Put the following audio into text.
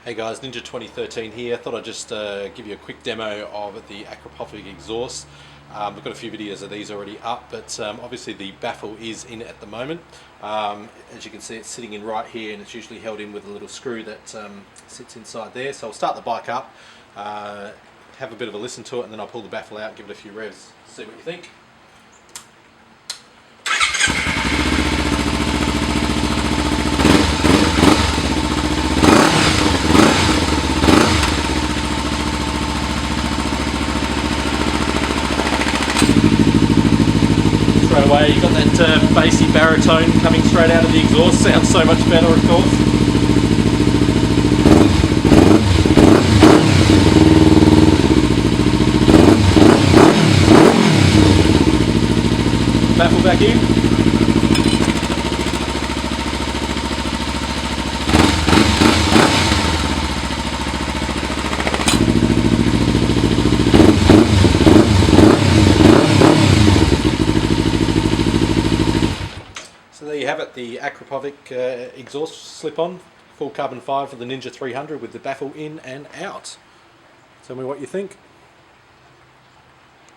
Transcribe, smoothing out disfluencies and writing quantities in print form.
Hey guys, Ninja 2013 here. Thought I'd just give you a quick demo of the Akrapovic exhaust. I've got a few videos of these already up, but obviously the baffle is in at the moment. As you can see, it's sitting in right here, and it's usually held in with a little screw that sits inside there. So I'll start the bike up, have a bit of a listen to it, and then I'll pull the baffle out and give it a few revs. See what you think. Straight away, you've got that bassy baritone coming straight out of the exhaust. Sounds so much better, of course. Baffle back in. So there you have it, the Akrapovic exhaust slip-on, full carbon fibre for the Ninja 300 with the baffle in and out. Tell me what you think.